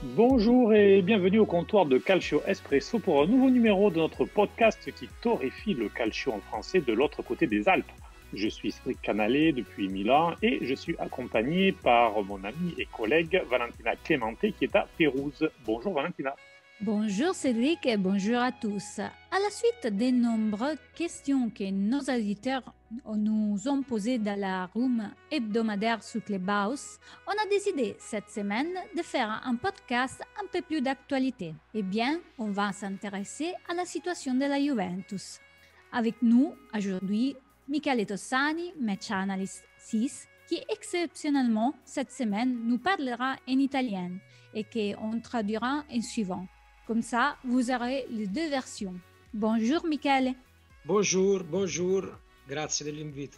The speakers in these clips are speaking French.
Bonjour et bienvenue au comptoir de Calcio Espresso pour un nouveau numéro de notre podcast qui torréfie le calcio en français de l'autre côté des Alpes. Je suis Cédric Canalé depuis Milan et je suis accompagné par mon amie et collègue Valentina Clemente qui est à Pérouse. Bonjour Valentina. Bonjour Cédric et bonjour à tous. À la suite des nombreuses questions que nos auditeurs nous ont posées dans la room hebdomadaire sur Clubhouse, on a décidé cette semaine de faire un podcast un peu plus d'actualité. Eh bien, on va s'intéresser à la situation de la Juventus. Avec nous aujourd'hui, Michele Tossani, match analyst 6, qui exceptionnellement cette semaine nous parlera en italien et qu'on traduira en suivant. Comme ça, vous aurez les deux versions. Bonjour Michele. Bonjour, grazie dell'invito.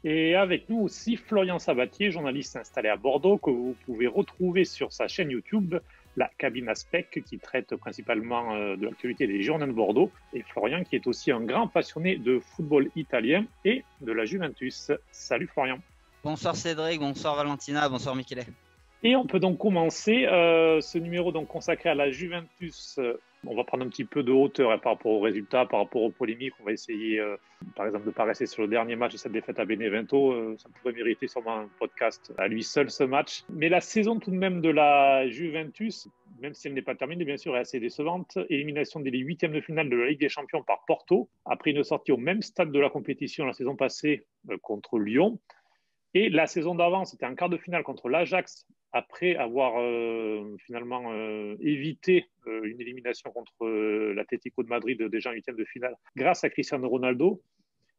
Et avec nous aussi Florian Sabatier, journaliste installé à Bordeaux, que vous pouvez retrouver sur sa chaîne YouTube, la Cabine Aspect, qui traite principalement de l'actualité des Girondins de Bordeaux. Et Florian, qui est aussi un grand passionné de football italien et de la Juventus. Salut Florian. Bonsoir Cédric, bonsoir Valentina, bonsoir Michele. Et on peut donc commencer ce numéro donc consacré à la Juventus. On va prendre un petit peu de hauteur par rapport aux résultats, par rapport aux polémiques. On va essayer, par exemple, de ne pas rester sur le dernier match de cette défaite à Benevento. Ça pourrait mériter sûrement un podcast à lui seul, ce match. Mais la saison tout de même de la Juventus, même si elle n'est pas terminée, bien sûr, est assez décevante. Élimination des huitièmes de finale de la Ligue des Champions par Porto, après une sortie au même stade de la compétition la saison passée contre Lyon. Et la saison d'avant, c'était un quart de finale contre l'Ajax, après avoir finalement évité une élimination contre l'Atlético de Madrid déjà en huitième de finale grâce à Cristiano Ronaldo.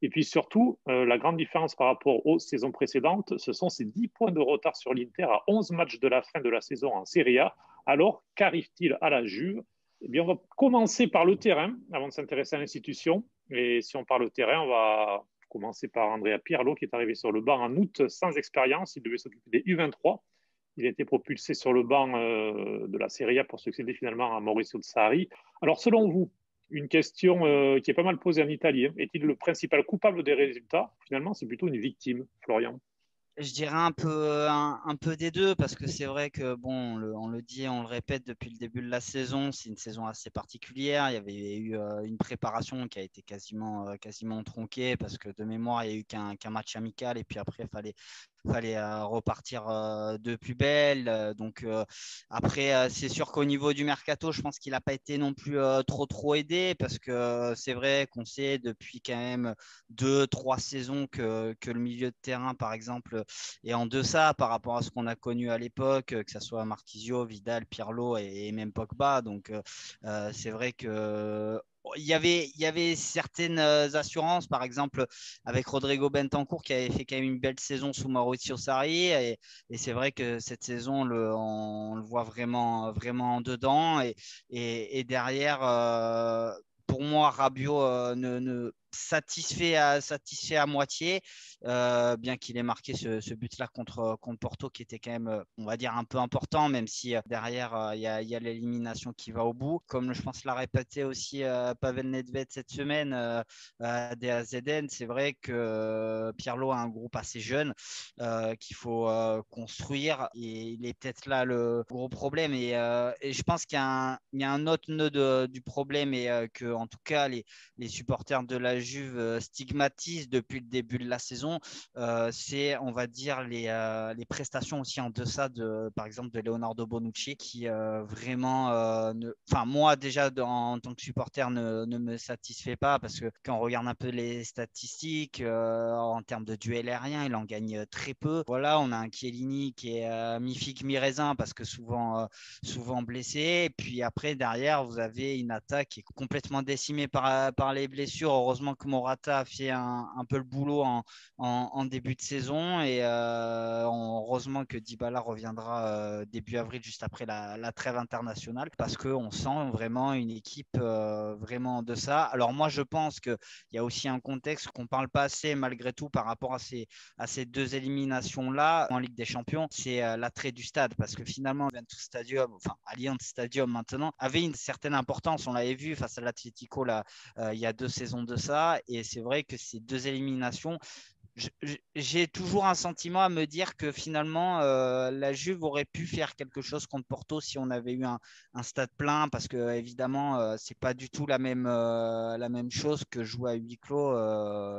Et puis surtout, la grande différence par rapport aux saisons précédentes, ce sont ces 10 points de retard sur l'Inter à 11 matchs de la fin de la saison en Serie A. Alors, qu'arrive-t-il à la Juve ? Eh bien, on va commencer par le terrain avant de s'intéresser à l'institution. Et si on parle au terrain, on va commencer par Andrea Pirlo qui est arrivé sur le banc en août sans expérience. Il devait s'occuper des U23. Il a été propulsé sur le banc de la Serie A pour succéder finalement à Maurizio Sarri. Alors, selon vous, une question qui est pas mal posée en Italie, est-il le principal coupable des résultats ? Finalement, c'est plutôt une victime, Florian. Je dirais un peu des deux, parce que c'est vrai que, bon, on le dit et on le répète depuis le début de la saison, c'est une saison assez particulière. Il y avait eu une préparation qui a été quasiment tronquée, parce que de mémoire, il n'y a eu qu'un match amical, et puis après, il fallait repartir de plus belle. Donc après, c'est sûr qu'au niveau du mercato, je pense qu'il n'a pas été non plus trop aidé, parce que c'est vrai qu'on sait depuis quand même 2-3 saisons que le milieu de terrain, par exemple, est en deçà par rapport à ce qu'on a connu à l'époque, que ce soit Marquisio, Vidal, Pirlo et même Pogba. Donc c'est vrai que il y avait certaines assurances, par exemple avec Rodrigo Bentancur qui avait fait quand même une belle saison sous Maurizio Sarri, et c'est vrai que cette saison on le voit vraiment en dedans, et derrière pour moi Rabiot ne satisfait à moitié, bien qu'il ait marqué ce but-là contre Porto qui était quand même, on va dire, un peu important, même si derrière, il y a l'élimination qui va au bout. Comme je pense l'a répété aussi Pavel Nedved cette semaine à DAZN, c'est vrai que Pirlo a un groupe assez jeune qu'il faut construire, et il est peut-être là le gros problème. Et je pense qu'il y a un autre nœud du problème, et que, en tout cas, les supporters de la Juve stigmatisent depuis le début de la saison, c'est, on va dire, les prestations aussi en deçà par exemple, de Leonardo Bonucci, qui vraiment, enfin, moi déjà en tant que supporter ne me satisfait pas, parce que quand on regarde un peu les statistiques en termes de duel aérien, il en gagne très peu. Voilà, on a un Chiellini qui est mi-figue mi-raisin, parce que souvent blessé, et puis après derrière vous avez une attaque qui est complètement décimée par les blessures. Heureusement que Morata a fait un peu le boulot en début de saison, et heureusement que Dybala reviendra début avril, juste après la trêve internationale, parce qu'on sent vraiment une équipe vraiment en deçà. Alors moi, je pense qu'il y a aussi un contexte qu'on ne parle pas assez malgré tout par rapport à ces deux éliminations-là en Ligue des Champions, c'est l'attrait du stade, parce que finalement, Juventus Stadium, enfin Allianz Stadium maintenant, avait une certaine importance. On l'avait vu face à l'Atlético là, il y a 2 saisons de ça, et c'est vrai que ces deux éliminations J'ai toujours un sentiment à me dire que finalement, la Juve aurait pu faire quelque chose contre Porto si on avait eu un stade plein, parce que évidemment, c'est pas du tout la même chose que jouer à huis clos,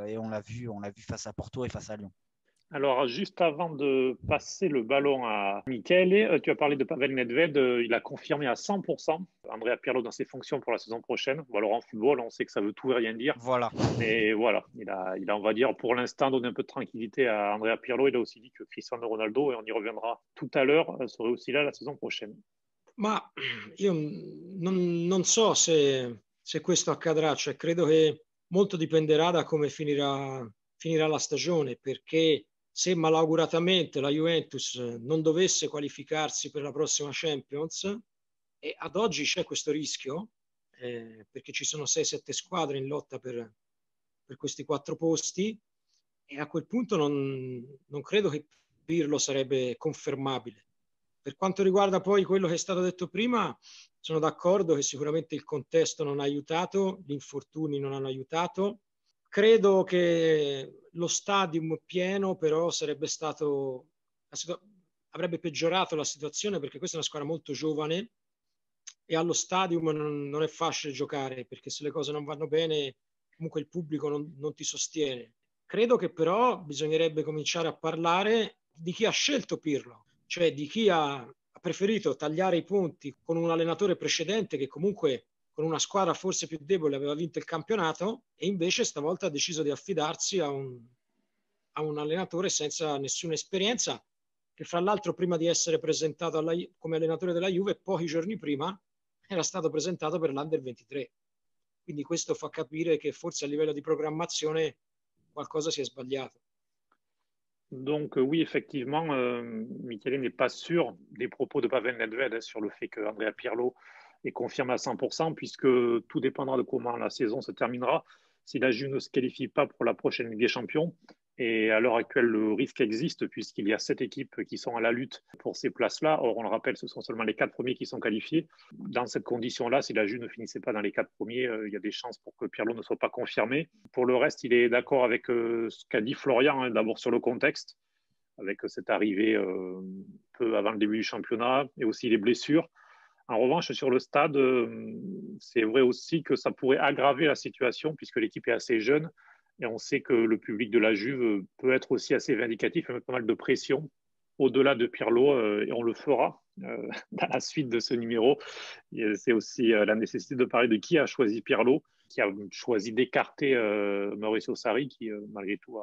et on l'a vu face à Porto et face à Lyon. Alors, juste avant de passer le ballon à Michele, tu as parlé de Pavel Nedved. Il a confirmé à 100% Andrea Pirlo dans ses fonctions pour la saison prochaine. Bon, alors en football, on sait que ça veut tout et rien dire. Voilà. Mais voilà, il a, on va dire, pour l'instant, donné un peu de tranquillité à Andrea Pirlo. Il a aussi dit que Cristiano Ronaldo, et on y reviendra tout à l'heure, serait aussi là la saison prochaine. Ma io non so se questo accadrà, cioè credo che molto dipenderà da come finirà la stagione, perché se malauguratamente la Juventus non dovesse qualificarsi per la prossima Champions, e ad oggi c'è questo rischio, perché ci sono 6-7 squadre in lotta per questi 4 posti, e a quel punto non credo che Pirlo sarebbe confermabile. Per quanto riguarda poi quello che è stato detto prima, sono d'accordo che sicuramente il contesto non ha aiutato, gli infortuni non hanno aiutato. Credo che lo stadium pieno però avrebbe peggiorato la situazione, perché questa è una squadra molto giovane e allo stadium non è facile giocare, perché se le cose non vanno bene comunque il pubblico non ti sostiene. Credo che però bisognerebbe cominciare a parlare di chi ha scelto Pirlo, cioè di chi ha preferito tagliare i ponti con un allenatore precedente che comunque con una squadra forse più debole aveva vinto il campionato, e invece stavolta ha deciso di affidarsi a un allenatore senza nessuna esperienza, che fra l'altro prima di essere presentato come allenatore della Juve, pochi giorni prima era stato presentato per l'Under 23. Quindi questo fa capire che forse a livello di programmazione qualcosa si è sbagliato. Donc oui, effectivement, Michele n'est pas sûr des propos de Pavel Nedved sur le fait que Andrea Pirlo est confirmé à 100%, puisque tout dépendra de comment la saison se terminera. Si la Juve ne se qualifie pas pour la prochaine Ligue des Champions, et à l'heure actuelle, le risque existe puisqu'il y a 7 équipes qui sont à la lutte pour ces places-là. Or, on le rappelle, ce sont seulement les 4 premiers qui sont qualifiés. Dans cette condition-là, si la Juve ne finissait pas dans les 4 premiers, il y a des chances pour que Pirlo ne soit pas confirmé. Pour le reste, il est d'accord avec ce qu'a dit Florian, hein, d'abord sur le contexte, avec cette arrivée peu avant le début du championnat, et aussi les blessures. En revanche, sur le stade, c'est vrai aussi que ça pourrait aggraver la situation puisque l'équipe est assez jeune. Et on sait que le public de la Juve peut être aussi assez vindicatif et mettre pas mal de pression au-delà de Pirlo, et on le fera dans la suite de ce numéro. C'est aussi la nécessité de parler de qui a choisi Pirlo, qui a choisi d'écarter Mauricio Sarri, qui malgré tout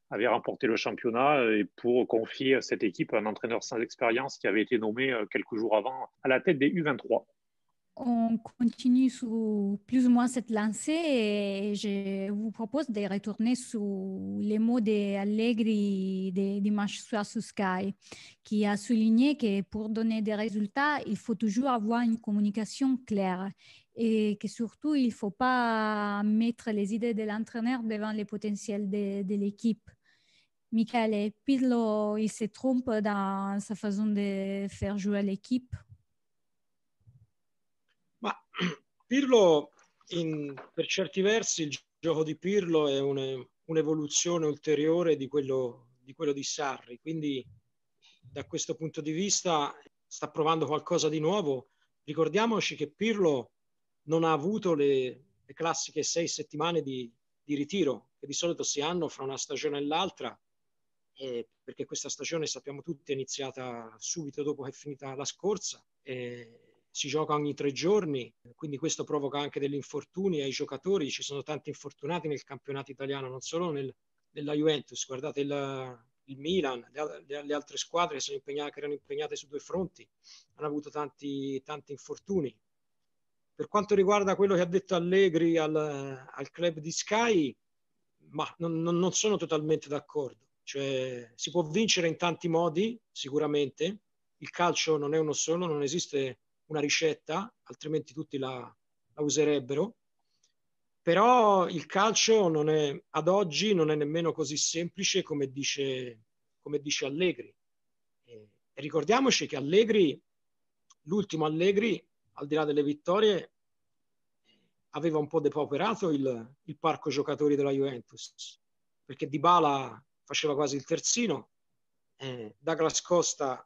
avait remporté le championnat, et pour confier cette équipe à un entraîneur sans expérience qui avait été nommé quelques jours avant à la tête des U23. On continue sur plus ou moins cette lancée et je vous propose de retourner sur les mots d'Allegri du dimanche soir sur Sky, qui a souligné que pour donner des résultats, il faut toujours avoir une communication claire et que surtout, il ne faut pas mettre les idées de l'entraîneur devant les potentiels de l'équipe. Michele, Pirlo, il se trompe dans sa façon de faire jouer l'équipe? Ma Pirlo, per certi versi, il gioco di Pirlo è un'evoluzione ulteriore di quello di Sarri, quindi da questo punto di vista sta provando qualcosa di nuovo. Ricordiamoci che Pirlo non ha avuto le classiche 6 settimane di ritiro che di solito si hanno fra una stagione e l'altra, perché questa stagione, sappiamo tutti, è iniziata subito dopo che è finita la scorsa. Si gioca ogni 3 giorni, quindi questo provoca anche degli infortuni ai giocatori. Ci sono tanti infortunati nel campionato italiano, non solo nella Juventus. Guardate il Milan, le altre squadre che erano impegnate su 2 fronti, hanno avuto tanti infortuni. Per quanto riguarda quello che ha detto Allegri al club di Sky, ma non sono totalmente d'accordo. Cioè, si può vincere in tanti modi, sicuramente. Il calcio non è uno solo, non esiste una ricetta, altrimenti tutti la userebbero. Però il calcio ad oggi non è nemmeno così semplice come dice Allegri. E ricordiamoci che l'ultimo Allegri, al di là delle vittorie, aveva un po' depauperato il parco giocatori della Juventus, perché Dybala faceva quasi il terzino, Douglas Costa,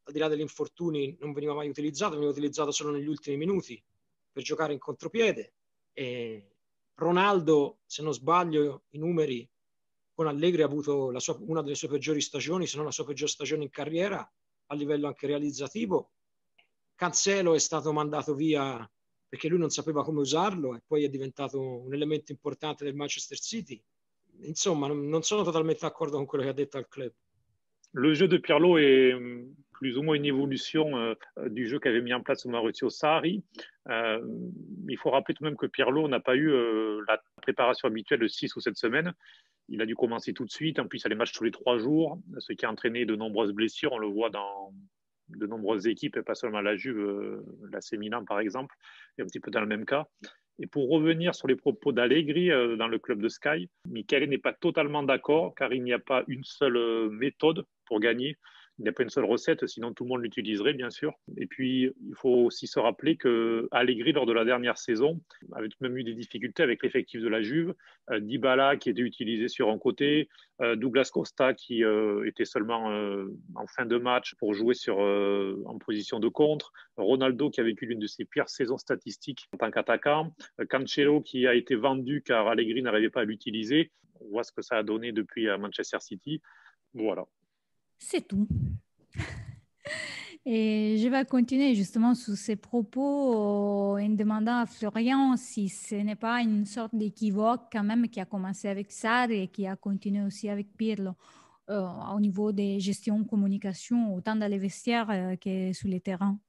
al di là degli infortuni, non veniva mai utilizzato, veniva utilizzato solo negli ultimi minuti per giocare in contropiede. Ronaldo, se non sbaglio i numeri, con Allegri ha avuto una delle sue peggiori stagioni, se non la sua peggior stagione in carriera, a livello anche realizzativo. Cancelo è stato mandato via perché lui non sapeva come usarlo e poi è diventato un elemento importante del Manchester City. Insomma, non sono totalmente d'accordo con quello che ha detto al club. Le jeu de Pirlo est plus ou moins une évolution du jeu qu'avait mis en place Maurizio Sarri. Il faut rappeler tout de même que Pirlo n'a pas eu la préparation habituelle de 6 ou 7 semaines. Il a dû commencer tout de suite. En plus, il y a les matchs tous les 3 jours, ce qui a entraîné de nombreuses blessures. On le voit dans de nombreuses équipes, et pas seulement la Juve, l'AC Milan par exemple, est un petit peu dans le même cas. Et pour revenir sur les propos d'Allegri dans le club de Sky, Michele n'est pas totalement d'accord car il n'y a pas une seule méthode pour gagner. Il n'y a pas une seule recette, sinon tout le monde l'utiliserait, bien sûr. Et puis, il faut aussi se rappeler que Allegri, lors de la dernière saison, avait tout de même eu des difficultés avec l'effectif de la Juve. Dybala, qui était utilisé sur un côté, Douglas Costa, qui était seulement en fin de match pour jouer en position de contre, Ronaldo, qui a vécu l'une de ses pires saisons statistiques en tant qu'attaquant, Cancelo, qui a été vendu car Allegri n'arrivait pas à l'utiliser. On voit ce que ça a donné depuis à Manchester City. Voilà. C'est tout. Et je vais continuer justement sur ces propos en demandant à Florian si ce n'est pas une sorte d'équivoque quand même qui a commencé avec Sarri et qui a continué aussi avec Pirlo au niveau des gestions communication, autant dans les vestiaires que sur les terrains.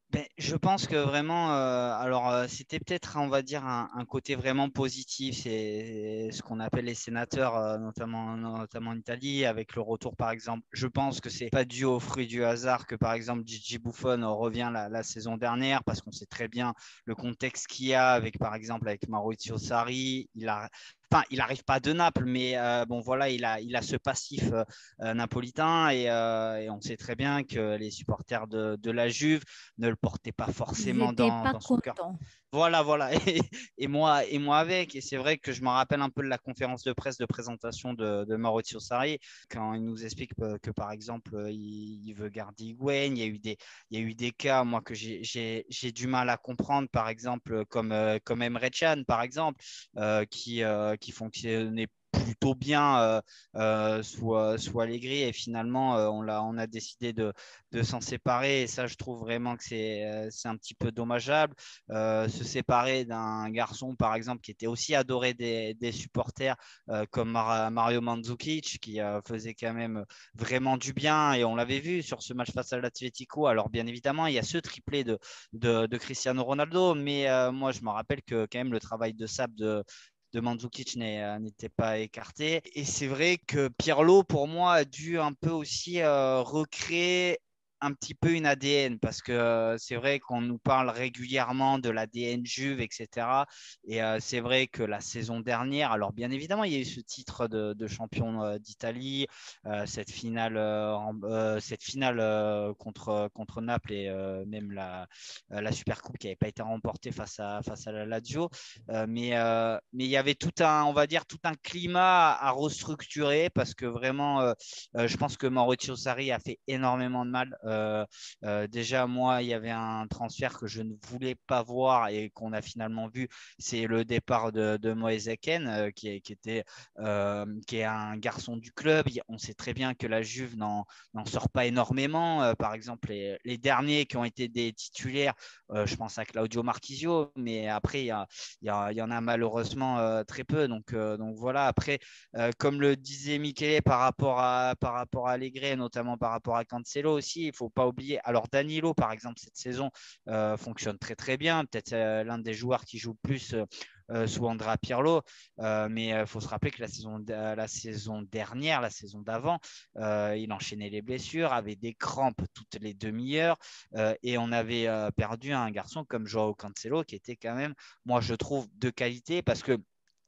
Ben, je pense que vraiment, c'était peut-être, on va dire, un côté vraiment positif. C'est ce qu'on appelle les sénateurs, notamment en Italie, avec le retour, par exemple. Je pense que c'est pas dû au fruit du hasard que, par exemple, Gigi Buffon revient la saison dernière, parce qu'on sait très bien le contexte qu'il y a avec, par exemple, avec Maurizio Sarri. Il n'arrive pas de Naples, mais bon, voilà, il a ce passif napolitain et on sait très bien que les supporters de la Juve ne le portaient pas forcément dans son cœur. Voilà. Et moi avec. Et c'est vrai que je me rappelle un peu de la conférence de presse de présentation de Maurizio Sarri, quand il nous explique que par exemple, il veut garder Higuaín. Il y a eu des cas, moi, que j'ai du mal à comprendre, par exemple, comme Emre Can, par exemple, qui fonctionnait plutôt bien sous Allegri, et finalement on a décidé de s'en séparer, et ça je trouve vraiment que c'est un petit peu dommageable. Se séparer d'un garçon par exemple qui était aussi adoré des supporters comme Mario Mandzukic, qui faisait quand même vraiment du bien, et on l'avait vu sur ce match face à l'Atlético. Alors bien évidemment il y a ce triplé de Cristiano Ronaldo, mais moi je me rappelle que quand même le travail de sable de Mandzukic n'était pas écarté. Et c'est vrai que Pirlo, pour moi, a dû un peu aussi recréer un petit peu une ADN, parce que c'est vrai qu'on nous parle régulièrement de l'ADN Juve, etc. Et c'est vrai que la saison dernière, alors bien évidemment, il y a eu ce titre de champion d'Italie, cette finale contre Naples, et même la Supercoupe qui n'avait pas été remportée face à la Lazio. Mais il y avait on va dire, tout un climat à restructurer, parce que vraiment, je pense que Maurizio Sarri a fait énormément de mal. Déjà, moi, il y avait un transfert que je ne voulais pas voir et qu'on a finalement vu, c'est le départ de Moise Kean, qui est un garçon du club. On sait très bien que la Juve n'en sort pas énormément. Par exemple, les derniers qui ont été des titulaires, je pense à Claudio Marchisio, mais après, il y en a malheureusement très peu. Donc voilà, après, comme le disait Michele par rapport à Allegri, notamment par rapport à Cancelo aussi, il ne faut pas oublier. Alors Danilo, par exemple, cette saison fonctionne très très bien. Peut-être l'un des joueurs qui joue le plus sous Andrea Pirlo, mais il faut se rappeler que la saison dernière, la saison d'avant, il enchaînait les blessures, avait des crampes toutes les demi-heures, et on avait perdu un garçon comme Joao Cancelo, qui était quand même, moi je trouve, de qualité, parce que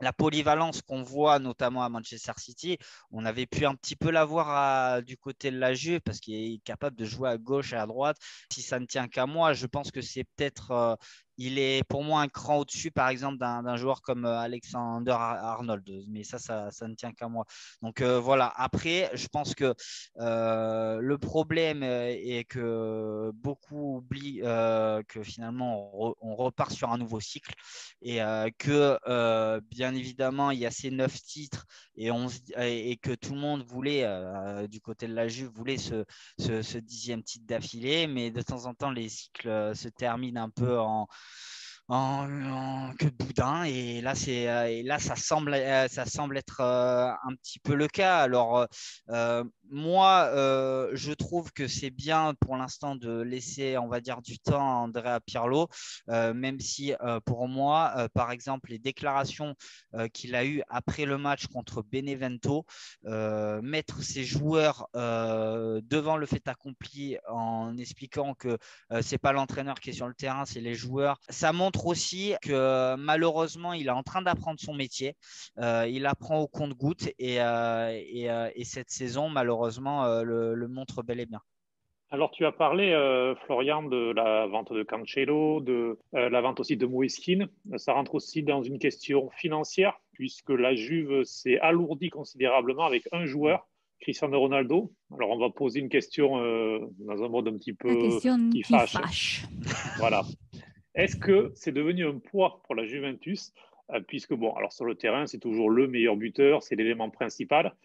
la polyvalence qu'on voit notamment à Manchester City, on avait pu un petit peu l'avoir du côté de la Juve, parce qu'il est capable de jouer à gauche et à droite. Si ça ne tient qu'à moi, je pense que c'est peut-être il est pour moi un cran au-dessus, par exemple, d'un joueur comme Alexander Arnold. Mais ça ne tient qu'à moi. Donc voilà. Après, je pense que le problème est que beaucoup oublient que finalement on repart sur un nouveau cycle et que bien évidemment il y a ces 9 titres et que tout le monde voulait du côté de la Juve voulait ce 10e titre d'affilée, mais de temps en temps les cycles se terminent un peu en queue de boudin et là ça semble être un petit peu le cas. Alors moi je trouve que c'est bien pour l'instant de laisser, on va dire, du temps à Andrea Pirlo, même si pour moi par exemple les déclarations qu'il a eues après le match contre Benevento, mettre ses joueurs devant le fait accompli en expliquant que c'est pas l'entraîneur qui est sur le terrain, c'est les joueurs. Ça montre aussi que malheureusement, il est en train d'apprendre son métier. Il apprend au compte-gouttes et cette saison, malheureusement, le montre bel et bien. Alors, tu as parlé, Florian, de la vente de Cancelo, de la vente aussi de Moeskin. Ça rentre aussi dans une question financière, puisque la Juve s'est alourdie considérablement avec un joueur, Cristiano Ronaldo. Alors, on va poser une question dans un mode un petit peu La question qui fâche. Voilà. Est-ce que c'est devenu un poids pour la Juventus, puisque, bon, alors sur le terrain, c'est toujours le meilleur buteur, c'est l'élément principal.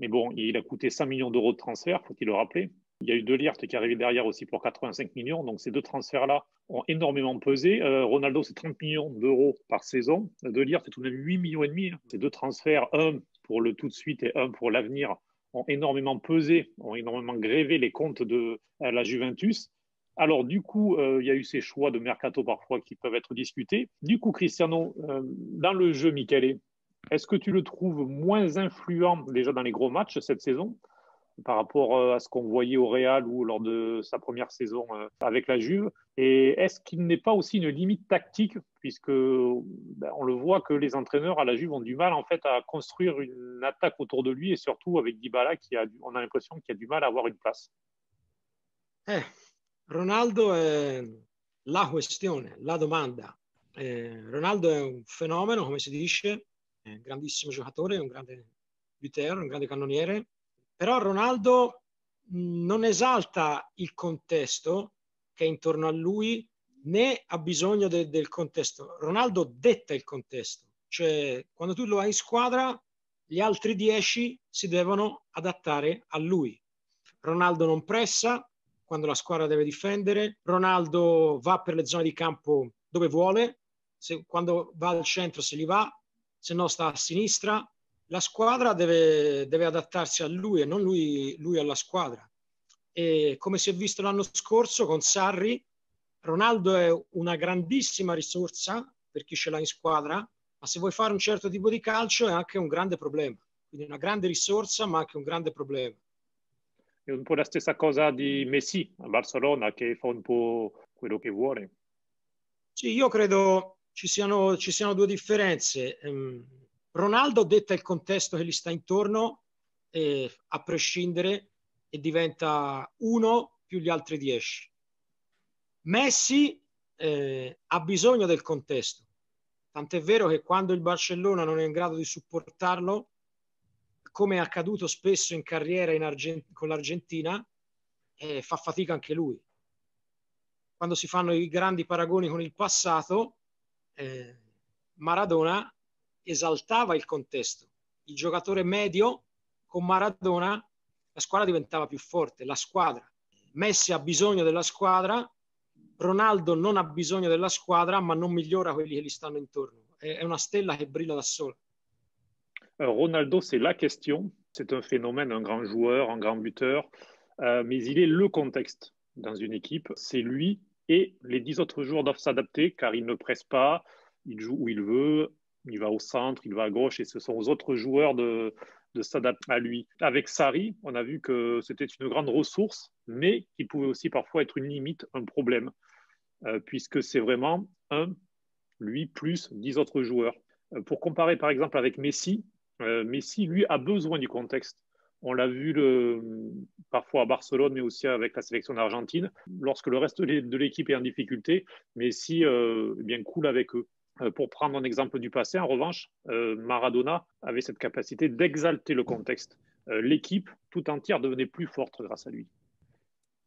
Mais bon, il a coûté 100 millions d'euros de transfert, faut-il le rappeler. Il y a eu De Ligt qui est arrivé derrière aussi pour 85 millions. Donc ces deux transferts-là ont énormément pesé. Ronaldo, c'est 30 millions d'euros par saison. De Ligt, c'est tout de même 8 millions et demi. Ces deux transferts, un pour le tout de suite et un pour l'avenir, ont énormément pesé, ont énormément grévé les comptes de la Juventus. Alors du coup, il y a eu ces choix de mercato parfois qui peuvent être discutés. Du coup, Cristiano, dans le jeu, Michele, est-ce que tu le trouves moins influent déjà dans les gros matchs cette saison par rapport à ce qu'on voyait au Real ou lors de sa première saison avec la Juve? Et est-ce qu'il n'est pas aussi une limite tactique, puisque on le voit que les entraîneurs à la Juve ont du mal en fait à construire une attaque autour de lui, et surtout avec Dybala on a l'impression qu'il a du mal à avoir une place. Ronaldo è la questione, la domanda. Ronaldo è un fenomeno, come si dice, è un grandissimo giocatore, un grande buteur, un grande cannoniere, però Ronaldo non esalta il contesto che è intorno a lui, né ha bisogno del contesto. Ronaldo detta il contesto, cioè quando tu lo hai in squadra, gli altri 10 si devono adattare a lui. Ronaldo non pressa quando la squadra deve difendere, Ronaldo va per le zone di campo dove vuole, quando va al centro se li va, se no sta a sinistra. La squadra deve adattarsi a lui e non lui alla squadra. E come si è visto l'anno scorso con Sarri, Ronaldo è una grandissima risorsa per chi ce l'ha in squadra, ma se vuoi fare un certo tipo di calcio è anche un grande problema. Quindi una grande risorsa, ma anche un grande problema. È un po' la stessa cosa di Messi a Barcellona, che fa un po' quello che vuole. Sì, io credo ci siano due differenze. Ronaldo detta il contesto che gli sta intorno a prescindere e diventa uno più gli altri 10. Messi ha bisogno del contesto, tant'è vero che quando il Barcellona non è in grado di supportarlo, come è accaduto spesso in carriera con l'Argentina, fa fatica anche lui. Quando si fanno i grandi paragoni con il passato, Maradona esaltava il contesto. Il giocatore medio con Maradona la squadra diventava più forte, la squadra. Messi ha bisogno della squadra, Ronaldo non ha bisogno della squadra, ma non migliora quelli che gli stanno intorno. È una stella che brilla da sola. Ronaldo, c'est la question. C'est un phénomène, un grand joueur, un grand buteur, mais il est le contexte dans une équipe. C'est lui et les 10 autres joueurs doivent s'adapter car il ne presse pas, il joue où il veut, il va au centre, il va à gauche et ce sont aux autres joueurs de s'adapter à lui. Avec Sarri, on a vu que c'était une grande ressource, mais qui pouvait aussi parfois être une limite, un problème, puisque c'est vraiment lui plus 10 autres joueurs. Pour comparer par exemple avec Messi, Messi, lui, a besoin du contexte. On l'a vu parfois à Barcelone, mais aussi avec la sélection d'Argentine, lorsque le reste de l'équipe est en difficulté, mais si bien cool avec eux. Pour prendre un exemple du passé, en revanche, Maradona avait cette capacité d'exalter le contexte. L'équipe tout entière devenait plus forte grâce à lui.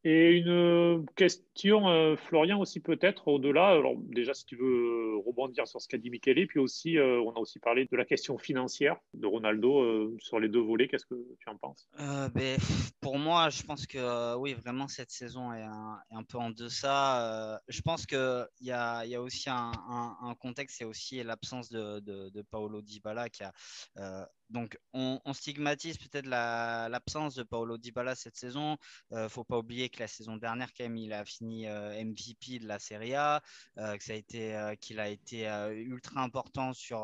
Et une question, Florian, aussi peut-être, au-delà. Alors, déjà, si tu veux rebondir sur ce qu'a dit Michele, puis aussi, on a aussi parlé de la question financière de Ronaldo sur les deux volets. Qu'est-ce que tu en penses? Pour moi, je pense que oui, vraiment, cette saison est un peu en deçà. Je pense qu'il y a aussi un contexte, c'est aussi l'absence de Paulo Dybala qui a. Donc, on stigmatise peut-être l'absence de Paulo Dybala cette saison. Faut pas oublier que la saison dernière, quand même, il a fini MVP de la Serie A, qu'il a été ultra important sur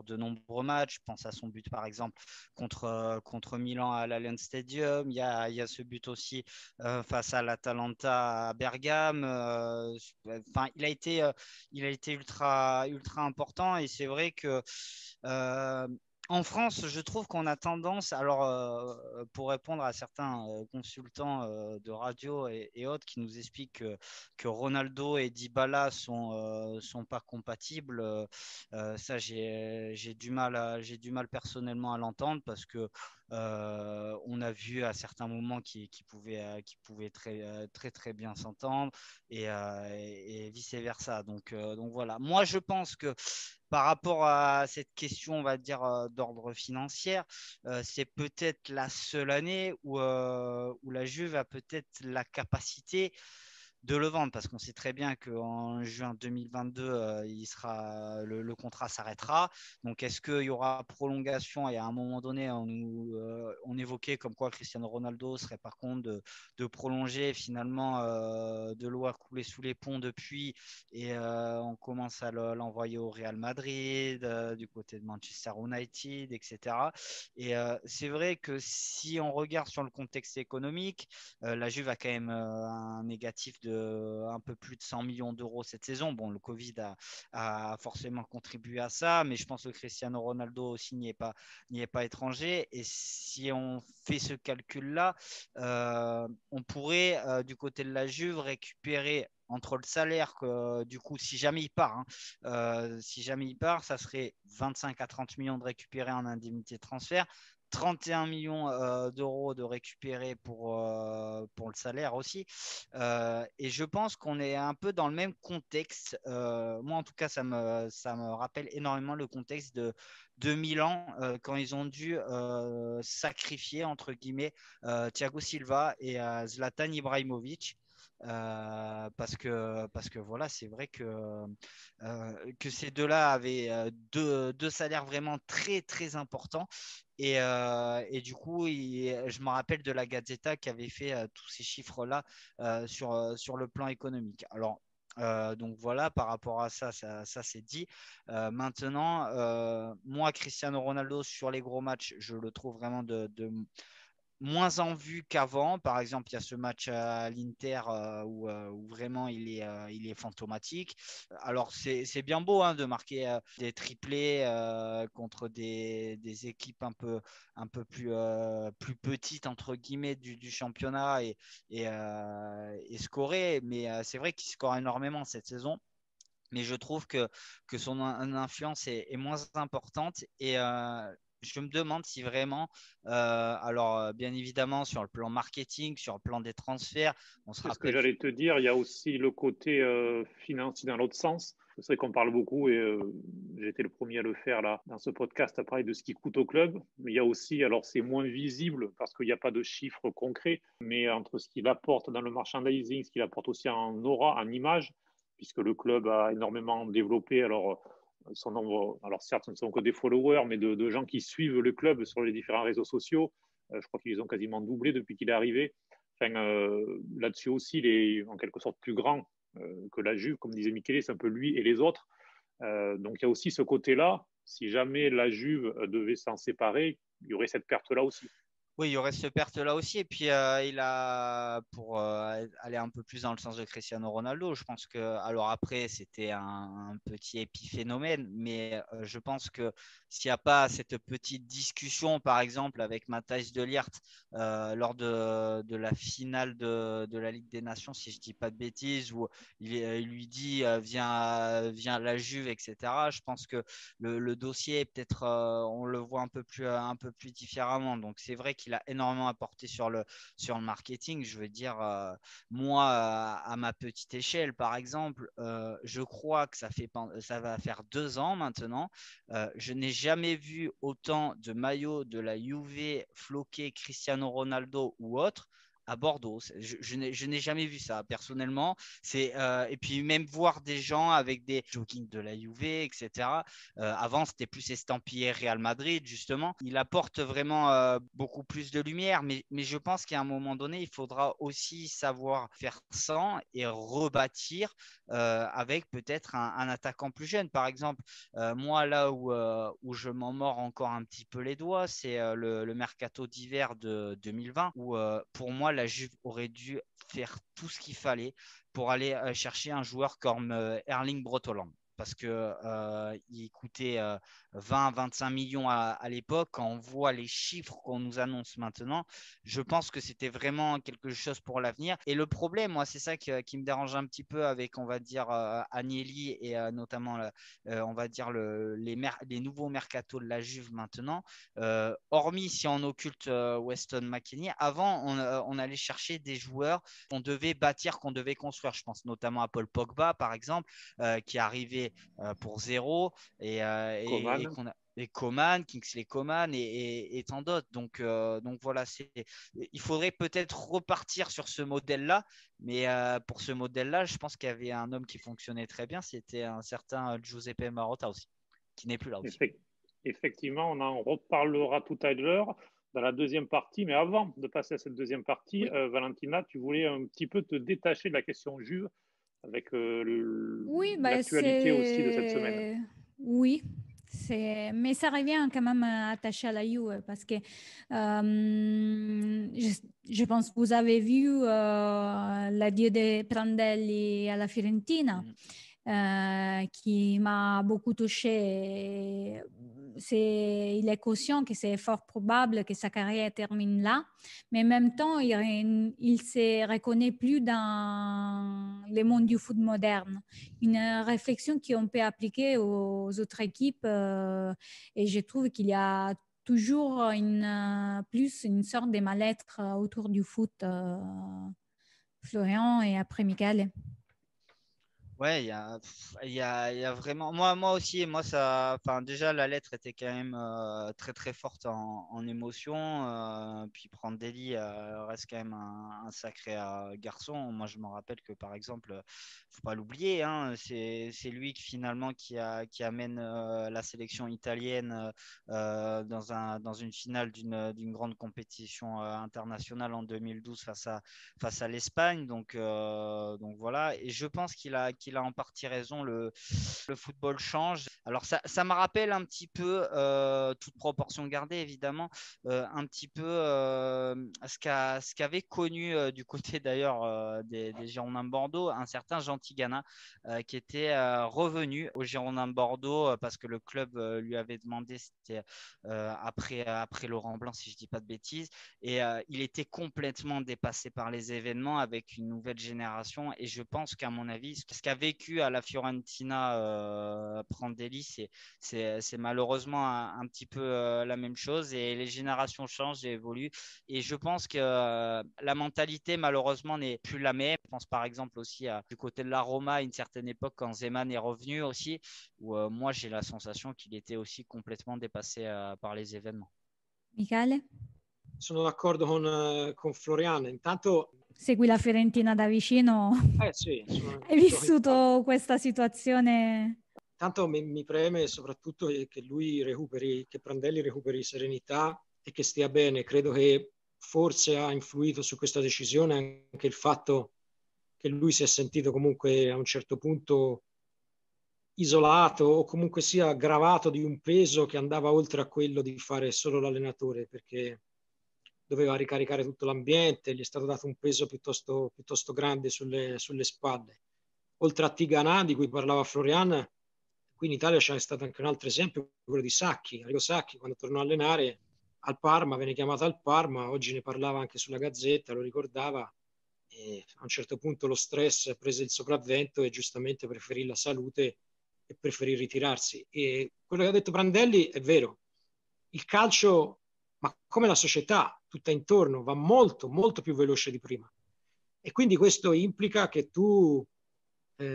de nombreux matchs. Je pense à son but, par exemple, contre Milan à l'Allianz Stadium. Il y a ce but aussi face à l'Atalanta à Bergame. Enfin, il a été ultra important et c'est vrai que euh, en France, je trouve qu'on a tendance, alors pour répondre à certains consultants de radio et autres qui nous expliquent que Ronaldo et Dybala sont pas compatibles, ça j'ai du mal personnellement à l'entendre parce que on a vu à certains moments qui pouvaient très bien s'entendre et vice versa. Donc voilà. Moi, je pense que par rapport à cette question, on va dire, d'ordre financier, c'est peut-être la seule année où la Juve a peut-être la capacité de le vendre parce qu'on sait très bien qu'en juin 2022, le contrat s'arrêtera. Donc, est-ce qu'il y aura prolongation? Et à un moment donné, on évoquait comme quoi Cristiano Ronaldo serait par contre de prolonger. Finalement, de l'eau a coulé sous les ponts depuis et on commence à l'envoyer au Real Madrid, du côté de Manchester United, etc. Et c'est vrai que si on regarde sur le contexte économique, la Juve a quand même un négatif de un peu plus de 100 millions d'euros cette saison. Bon, le Covid a forcément contribué à ça, mais je pense que Cristiano Ronaldo aussi n'y est pas étranger. Et si on fait ce calcul-là, on pourrait, du côté de la Juve, récupérer entre le salaire que du coup si jamais il part si jamais il part ça serait 25 à 30 millions de récupérer en indemnité de transfert, 31 millions d'euros de récupérer pour le salaire aussi. Et je pense qu'on est un peu dans le même contexte. Moi, en tout cas, ça me rappelle énormément le contexte de Milan quand ils ont dû sacrifier, entre guillemets, Thiago Silva et Zlatan Ibrahimovic. Parce que voilà, c'est vrai que ces deux-là avaient deux salaires vraiment très importants. Et du coup, je me rappelle de la Gazzetta qui avait fait tous ces chiffres-là sur le plan économique. Alors, donc voilà, par rapport à ça c'est dit. Maintenant, moi, Cristiano Ronaldo, sur les gros matchs, je le trouve vraiment de moins en vue qu'avant. Par exemple, il y a ce match à l'Inter où vraiment il est fantomatique. Alors, c'est bien beau hein, de marquer des triplés contre des équipes un peu plus petites, entre guillemets, du championnat et scorer. Mais c'est vrai qu'il score énormément cette saison. Mais je trouve que son influence est moins importante et je me demande si vraiment, alors bien évidemment sur le plan marketing, sur le plan des transferts, on se C'est ce que rappelle. j'allais te dire. Il y a aussi le côté financier dans l'autre sens. C'est vrai qu'on parle beaucoup et j'ai été le premier à le faire là dans ce podcast à parler de ce qui coûte au club. Mais il y a aussi, alors c'est moins visible parce qu'il n'y a pas de chiffres concrets, mais entre ce qu'il apporte dans le merchandising, ce qu'il apporte aussi en aura, en image, puisque le club a énormément développé. Alors son nombre, alors certes, ce ne sont que des followers, mais de gens qui suivent le club sur les différents réseaux sociaux. Je crois qu'ils ont quasiment doublé depuis qu'il est arrivé. Enfin, là-dessus aussi, il est en quelque sorte plus grand que la Juve, comme disait Michele, c'est un peu lui et les autres. Donc il y a aussi ce côté-là. Si jamais la Juve devait s'en séparer, il y aurait cette perte-là aussi. Oui, il y aurait cette perte-là aussi. Et puis, il a, pour aller un peu plus dans le sens de Cristiano Ronaldo, je pense que, alors après, c'était un petit épiphénomène, mais je pense que s'il n'y a pas cette petite discussion, par exemple, avec Matthijs de Ligt lors de la finale de la Ligue des Nations, si je ne dis pas de bêtises, où il lui dit viens à la Juve, etc., je pense que le dossier, peut-être, on le voit un peu plus différemment. Donc, c'est vrai qu'il a énormément apporté sur le marketing. Je veux dire, moi, à ma petite échelle, par exemple, je crois que ça va faire 2 ans maintenant. Je n'ai jamais vu autant de maillots de la Juve floqués Cristiano Ronaldo ou autre à Bordeaux. Je n'ai jamais vu ça personnellement. Et puis même voir des gens avec des jogging de la Juve, etc. Avant, c'était plus estampillé Real Madrid, justement. Il apporte vraiment beaucoup plus de lumière, mais je pense qu'à un moment donné, il faudra aussi savoir faire sans et rebâtir avec peut-être un attaquant plus jeune. Par exemple, moi, là où je m'en mords encore un petit peu les doigts, c'est le mercato d'hiver de 2020, où pour moi, la Juve aurait dû faire tout ce qu'il fallait pour aller chercher un joueur comme Erling Braut Haaland. Parce qu'il coûtait 20-25 millions à l'époque. Quand on voit les chiffres qu'on nous annonce maintenant, je pense que c'était vraiment quelque chose pour l'avenir. Et le problème, moi, c'est ça qui me dérange un petit peu avec, on va dire, Agnelli et notamment, on va dire, les nouveaux mercatos de la Juve maintenant. Hormis si on occulte Weston McKennie, avant, on allait chercher des joueurs qu'on devait bâtir, qu'on devait construire. Je pense notamment à Paul Pogba, par exemple, qui est arrivé pour zéro et qu'on a et Coman, Kingsley Coman et tant d'autres. Donc voilà, il faudrait peut-être repartir sur ce modèle-là. Mais pour ce modèle-là, je pense qu'il y avait un homme qui fonctionnait très bien. C'était un certain Giuseppe Marotta aussi, qui n'est plus là aussi. Effectivement, on en reparlera tout à l'heure dans la deuxième partie. Mais avant de passer à cette deuxième partie, Oui. Valentina, tu voulais un petit peu te détacher de la question Juve avec Oui, l'actualité aussi de cette semaine. Oui, mais ça revient quand même attaché à la Juve parce que je pense que vous avez vu l'adieu de Prandelli à la Fiorentina. Qui m'a beaucoup touchée. Il est conscient que c'est fort probable que sa carrière termine là, mais en même temps, il se reconnaît plus dans le monde du foot moderne. Une réflexion qu'on peut appliquer aux autres équipes et je trouve qu'il y a toujours plus une sorte de mal-être autour du foot. Florian et après Michael. Ouais, il y a vraiment. Moi aussi, enfin, déjà, la lettre était quand même très, très forte en émotion. Puis Prandelli reste quand même un sacré garçon. Moi, je me rappelle que, par exemple, faut pas l'oublier, hein, c'est lui finalement qui amène la sélection italienne dans une finale d'une grande compétition internationale en 2012 face à l'Espagne. Donc voilà. Et je pense qu'il a en partie raison. Le football change. Alors ça me rappelle un petit peu, toute proportion gardée évidemment, un petit peu ce qu'avait connu du côté d'ailleurs des Girondins de Bordeaux, un certain Jean Tigana qui était revenu aux Girondins de Bordeaux parce que le club lui avait demandé, c'était après Laurent Blanc si je dis pas de bêtises, et il était complètement dépassé par les événements avec une nouvelle génération. Et je pense qu'à mon avis, ce qu'a vécu à la Fiorentina Prandelli, c'est malheureusement un petit peu la même chose. Et les générations changent et évoluent. Et je pense que la mentalité, malheureusement, n'est plus la même. Je pense par exemple aussi du côté de la Roma, à une certaine époque, quand Zeman est revenu aussi, où moi, j'ai la sensation qu'il était aussi complètement dépassé par les événements. Michele? Sono d'accordo con Floriana. Intanto segui la Fiorentina da vicino. Sì, Hai vissuto questa situazione? Tanto mi preme soprattutto che lui recuperi, che Prandelli recuperi serenità e che stia bene. Credo che forse ha influito su questa decisione anche il fatto che lui si è sentito comunque a un certo punto isolato o comunque sia aggravato di un peso che andava oltre a quello di fare solo l'allenatore, perché doveva ricaricare tutto l'ambiente, gli è stato dato un peso piuttosto grande sulle spalle. Oltre a Tigana, di cui parlava Florian, qui in Italia c'è stato anche un altro esempio, quello di Sacchi. Arrigo Sacchi, quando tornò a allenare al Parma, venne chiamato al Parma, oggi ne parlava anche sulla Gazzetta, lo ricordava, e a un certo punto lo stress prese il sopravvento e giustamente preferì la salute e preferì ritirarsi. E quello che ha detto Prandelli è vero, il calcio, ma come la società tutta intorno, va molto, molto più veloce di prima. E quindi questo implica che tu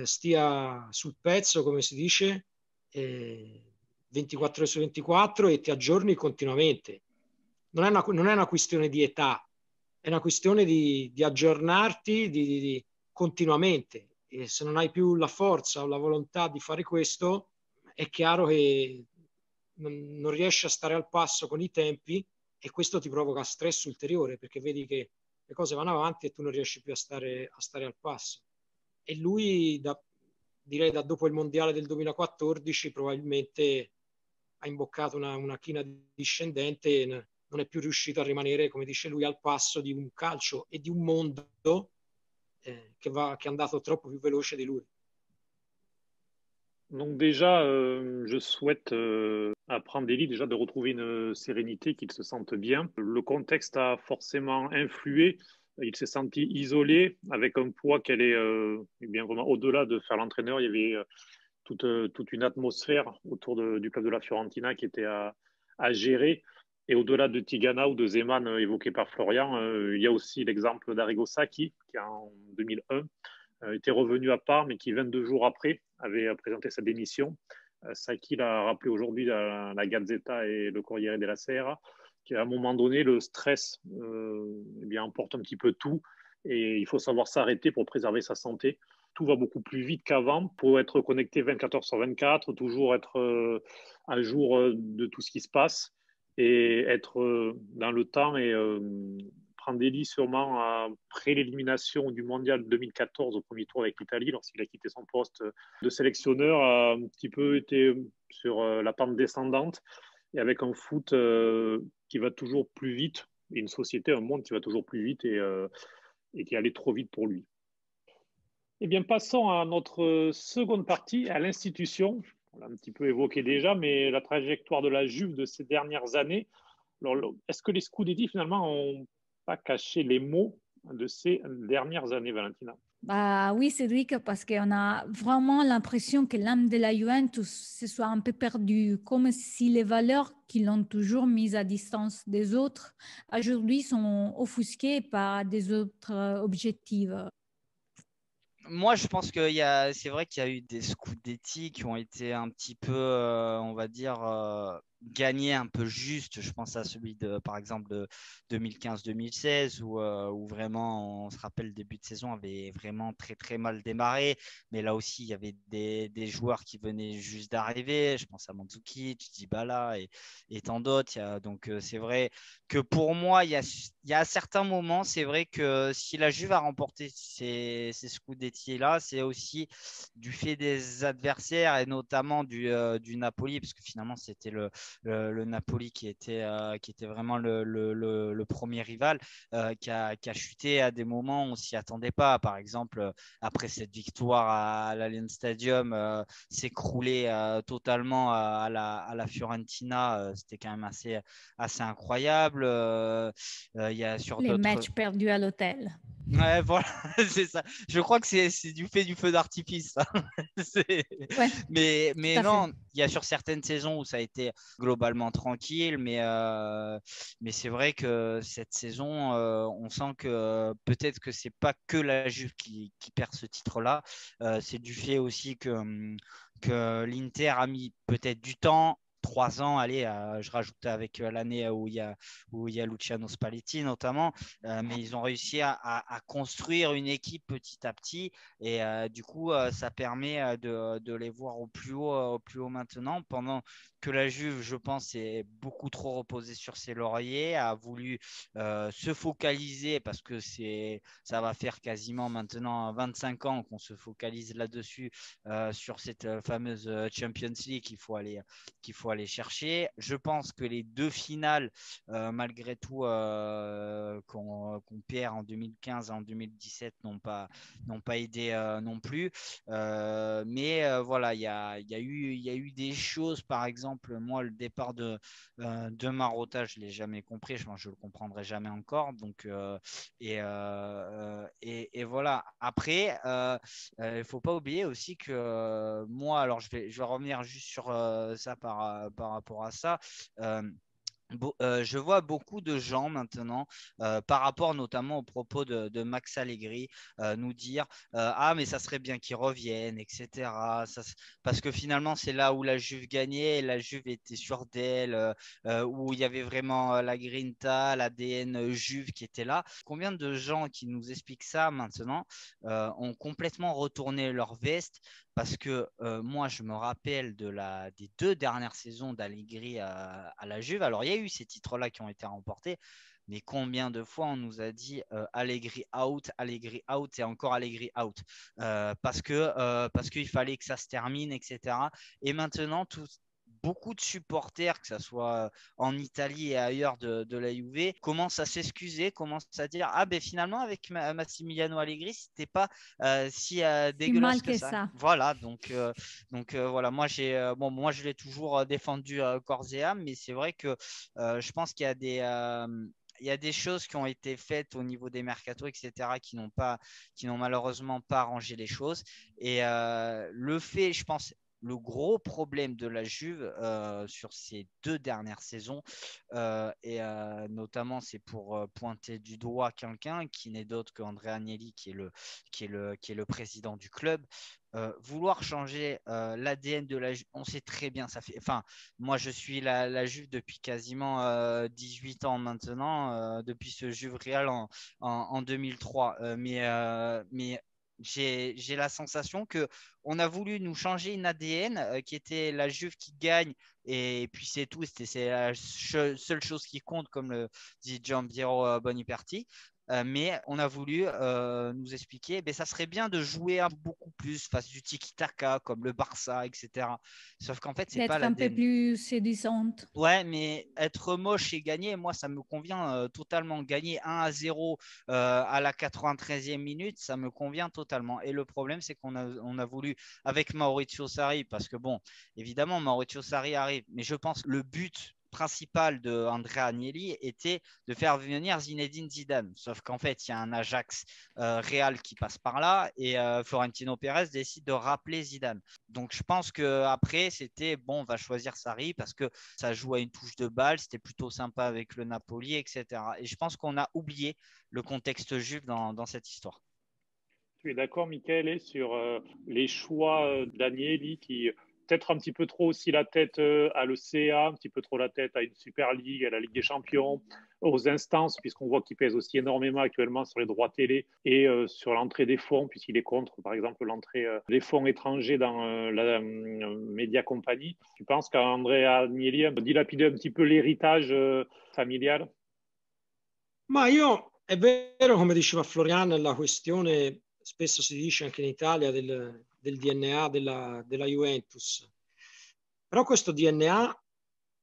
stia sul pezzo, come si dice, 24 ore su 24 e ti aggiorni continuamente. Non è una questione di età, è una questione di aggiornarti continuamente. E se non hai più la forza o la volontà di fare questo, è chiaro che non riesci a stare al passo con i tempi e questo ti provoca stress ulteriore perché vedi che le cose vanno avanti e tu non riesci più a stare al passo. E lui, direi da dopo il mondiale del 2014, probabilmente ha imboccato una china discendente e non è più riuscito a rimanere, come dice lui, al passo di un calcio e di un mondo che è andato troppo più veloce di lui. Donc déjà, je souhaite à Prandelli déjà de retrouver une sérénité, qu'il se sente bien. Le contexte a forcément influé. Il s'est senti isolé avec un poids qu'elle est bien vraiment au-delà de faire l'entraîneur. Il y avait toute une atmosphère autour du club de la Fiorentina qui était à gérer. Et au-delà de Tigana ou de Zeman évoqué par Florian, il y a aussi l'exemple d'Arrigo Sacchi qui en 2001 était revenu à Parme mais qui 22 jours après avait présenté sa démission. Sacchi l'a rappelé aujourd'hui à la Gazzetta et le Corriere della Sera, qu'à un moment donné, le stress eh bien, emporte un petit peu tout et il faut savoir s'arrêter pour préserver sa santé. Tout va beaucoup plus vite qu'avant pour être connecté 24 heures sur 24, toujours être à jour de tout ce qui se passe et être dans le temps et Prandelli sûrement après l'élimination du mondial 2014 au premier tour avec l'Italie, lorsqu'il a quitté son poste de sélectionneur, a un petit peu été sur la pente descendante et avec un foot qui va toujours plus vite et une société, un monde qui va toujours plus vite et qui allait trop vite pour lui. Eh bien, passons à notre seconde partie, à l'institution. On l'a un petit peu évoqué déjà, mais la trajectoire de la Juve de ces dernières années. Alors, est-ce que les Scudetti, finalement, n'ont pas caché les mots de ces dernières années, Valentina? Bah oui, Cédric, parce qu'on a vraiment l'impression que l'âme de la Juventus se soit un peu perdue, comme si les valeurs qui l'ont toujours mise à distance des autres, aujourd'hui sont offusquées par des autres objectifs. Moi, je pense c'est vrai qu'il y a eu des Scudetti qui ont été un petit peu, on va dire, gagnés un peu juste. Je pense à celui par exemple, de 2015-2016 où vraiment, on se rappelle, le début de saison avait vraiment très, très mal démarré. Mais là aussi, il y avait des joueurs qui venaient juste d'arriver. Je pense à Mandzukic, Dybala et tant d'autres. Donc, c'est vrai que pour moi, il y a à certains moments, c'est vrai que si la Juve a remporté ces Scudetti-là, c'est aussi du fait des adversaires et notamment du Napoli, parce que finalement, c'était le Napoli qui était vraiment le premier rival, qui a la à des moments où on ne s'y attendait pas. Par exemple, après cette victoire à l'Allianz Stadium, s'écrouler totalement à la Fiorentina, c'était quand même assez incroyable. Il y a sur Les d'autres matchs perdus à l'hôtel. Ouais, voilà, c'est ça. Je crois que c'est du fait du feu d'artifice, ça. Ouais, Mais tout à non, fait. il y a sur certaines saisons où ça a été globalement tranquille, mais c'est vrai que cette saison, on sent que peut-être que c'est pas que la Juve qui perd ce titre-là. C'est du fait aussi que l'Inter a mis peut-être du temps. 3 ans, allez, je rajoute avec l'année où il y a Luciano Spalletti notamment, mais ils ont réussi à construire une équipe petit à petit et du coup, ça permet de les voir au plus haut maintenant, pendant que la Juve, je pense, est beaucoup trop reposée sur ses lauriers, a voulu se focaliser parce que ça va faire quasiment maintenant 25 ans qu'on se focalise là-dessus, sur cette fameuse Champions League qu'il faut aller chercher. Je pense que les deux finales, malgré tout, qu'on perd en 2015 et en 2017, n'ont pas aidé non plus. Voilà, il y a eu des choses, par exemple, moi, le départ de Marotta, je ne l'ai jamais compris, je pense que je ne le comprendrai jamais encore. Donc, et voilà. Après, il ne faut pas oublier aussi que moi, alors je vais revenir juste sur ça par rapport à ça. Je vois beaucoup de gens maintenant, par rapport notamment aux propos de Max Allegri, nous dire ah, mais ça serait bien qu'ils reviennent, etc. Parce que finalement, c'est là où la Juve gagnait, et la Juve était sûre d'elle, où il y avait vraiment la grinta, l'ADN Juve qui était là. Combien de gens qui nous expliquent ça maintenant ont complètement retourné leur veste? Parce que moi, je me rappelle des 2 dernières saisons d'Allegri à la Juve. Alors, il y a eu ces titres-là qui ont été remportés, mais combien de fois on nous a dit Allegri out et encore Allegri out parce qu'il fallait que ça se termine, etc. Et maintenant, beaucoup de supporters, que ce soit en Italie et ailleurs de la Juve, commencent à s'excuser, commencent à dire ah ben finalement avec Massimiliano Allegri c'était pas si dégueulasse que ça. Voilà, donc voilà, moi moi je l'ai toujours défendu corps et âme, mais c'est vrai que je pense qu'il y a des choses qui ont été faites au niveau des mercatos, etc., qui n'ont malheureusement pas arrangé les choses. Et le fait, je pense, le gros problème de la Juve sur ces 2 dernières saisons, et notamment c'est pour pointer du doigt quelqu'un qui n'est d'autre qu'Andrea Agnelli, qui est le président du club. Vouloir changer l'ADN de la Juve, on sait très bien, ça fait. Enfin, moi je suis la Juve depuis quasiment 18 ans maintenant, depuis ce Juve Real en 2003. Mais j'ai la sensation que on a voulu nous changer une ADN qui était la Juve qui gagne, et puis c'est tout. C'est la seule chose qui compte, comme le dit Giampiero Boniperti. Mais on a voulu nous expliquer, ça serait bien de jouer beaucoup plus face du tiki-taka comme le Barça, etc. Sauf qu'en fait, c'est pas l'ADN. D'être un peu plus séduisante. Ouais, mais être moche et gagner, moi, ça me convient totalement. Gagner 1-0 à la 93e minute, ça me convient totalement. Et le problème, c'est qu'on a voulu, avec Maurizio Sarri, parce que bon, évidemment, Maurizio Sarri arrive, mais je pense que le but principal de Andrea Agnelli était de faire venir Zinedine Zidane. Sauf qu'en fait, il y a un Ajax Real qui passe par là, et Florentino Pérez décide de rappeler Zidane. Donc je pense qu'après, c'était bon, on va choisir Sarri parce que ça joue à une touche de balle, c'était plutôt sympa avec le Napoli, etc. Et je pense qu'on a oublié le contexte juif dans cette histoire. Tu es d'accord, Michael, sur les choix d'Agnelli qui peut-être un petit peu trop aussi la tête à l'ECA, un petit peu trop la tête à une Super League, à la Ligue des Champions, aux instances, puisqu'on voit qu'il pèse aussi énormément actuellement sur les droits télé et sur l'entrée des fonds, puisqu'il est contre, par exemple, l'entrée des fonds étrangers dans la Media Company. Tu penses qu'Andrea Agnelli a dilapidé un petit peu l'héritage familial? Ma è vero, come diceva Florian, la questione, spesso si dice anche in Italia, del DNA della Juventus. Però questo DNA